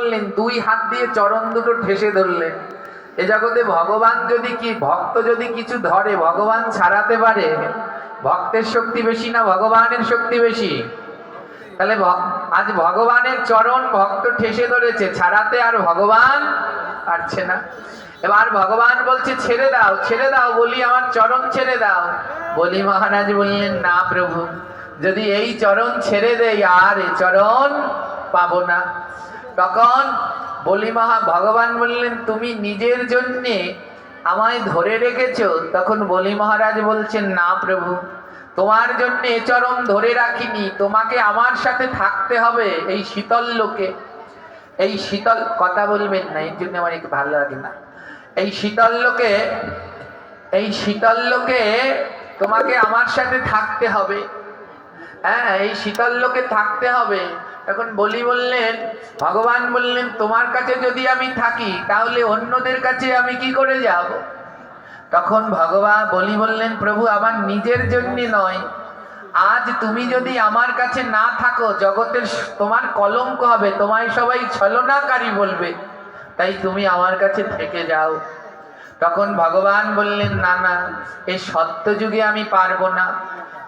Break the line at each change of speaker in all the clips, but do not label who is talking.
করলেন? দুই হাত দিয়ে চরণ দুটো ঠেসে ধরলেন। এ জগতে ভগবান যদি কি, ভক্ত যদি কিছু ধরে ভগবান ছাড়াতে পারে? ভক্তের শক্তি বেশি না ভগবানের শক্তি বেশি? তাহলে আজ ভগবানের চরণ ভক্ত ঠেসে ধরেছে, ছাড়াতে আর ভগবান পারছে না। এবার ভগবান বলছে ছেড়ে দাও, ছেড়ে দাও বলি, আমার চরণ ছেড়ে দাও। বলি মহারাজ বললেন না প্রভু, যদি এই চরণ ছেড়ে দেই আর এ চরণ পাবো না। তখন বলি ভগবান বললেন তুমি নিজের জন্যে আমায় ধরে রেখেছো। তখন বলি মহারাজ বলছেন না প্রভু, তোমার জন্য এ চরণ ধরে রাখিনি, তোমাকে আমার সাথে থাকতে হবে এই শীতল লোকে। এই শীতল, কথা বলবেন না, এর জন্য আমার একটু ভালো লাগে না। এই শীতল লোকে, এই শীতল লোকে তোমাকে আমার সাথে থাকতে হবে। হ্যাঁ, এই শীতল লোকে থাকতে হবে। এখন বললেন, ভগবান বললেন তোমার কাছে যদি আমি থাকি তাহলে অন্যদের কাছে আমি কি করে যাব? তখন ভগবান বললেন প্রভু আমার নিজের জন্য নয়, আজ তুমি যদি আমার কাছে না থাকো জগতের তোমার কলঙ্ক হবে, তোমায় সবাই ছলনাকারী বলবে, তাই তুমি আমার কাছে থেকে যাও। তখন ভগবান বললেন না না, এই সত্য যুগে আমি পারবো না,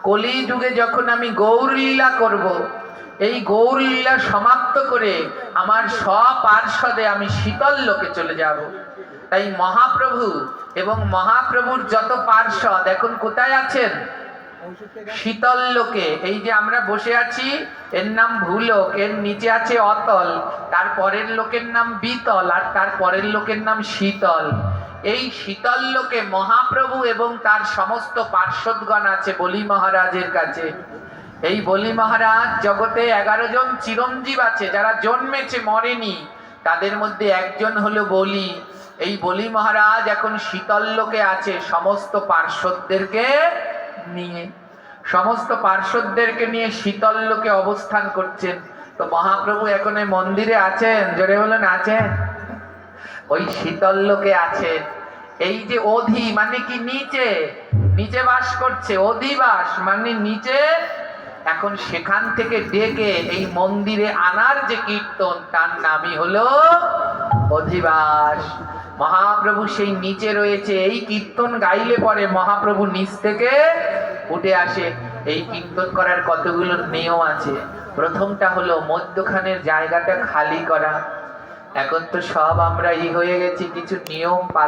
কলি যুগে যখন আমি গৌর লীলা করব, এই গৌর লীলা সমাপ্ত করে আমার স্বপার্ষদে আমি শীতল লোকে চলে যাব। তাই মহাপ্রভু এবং মহাপ্রভুর যত পার্ষদ এখন কোথায় আছেন? শীতল লোকে। এই যে আমরা বসে আছি এর নাম ভূলোক, এর নিচে আছে অতল, তার পরের লোকের নাম বিতল, আর তার পরের লোকের নাম শীতল। এই শীতল লোকে মহাপ্রভু এবং তার সমস্ত পার্ষদগণ আছে বলি মহারাজের কাছে। এই বলি মহারাজ জগতে 11 জন চিরঞ্জীব আছে, যারা জন্মেছে মরেনি, তাদের মধ্যে একজন হলো বলি। এই বলি মহারাজ এখন শীতল লোকে আছে সমস্ত পার্ষদদেরকে নিয়ে, সমস্ত পার্ষদদেরকে নিয়ে শীতল লোকে অবস্থান করছেন। তো মহাপ্রভু এখন এই মন্দিরে আছেন, জোরে বলেন আছেন, ওই শীতল লোকে আছেন। এই যে অধি মানে কি নিচে, নিচে বাস করছে, অধিবাস মানে নিচে। এখন সেখান থেকে ডেকে এই মন্দিরে আনার যে কীর্তন, তার নামই হলো অধিবাস। মহাপ্রভু সেই নিচে রয়েছে, এই কীর্তন গাইলে পরে মহাপ্রভু নিচ থেকে উঠে আসে। এই কীর্তন করার কতগুলো নিয়ম আছে। প্রথমটা হলো মধ্যখানের জায়গাটা খালি করা। এখন তো সব আমরা হয়ে গেছি, কিছু নিয়ম পালন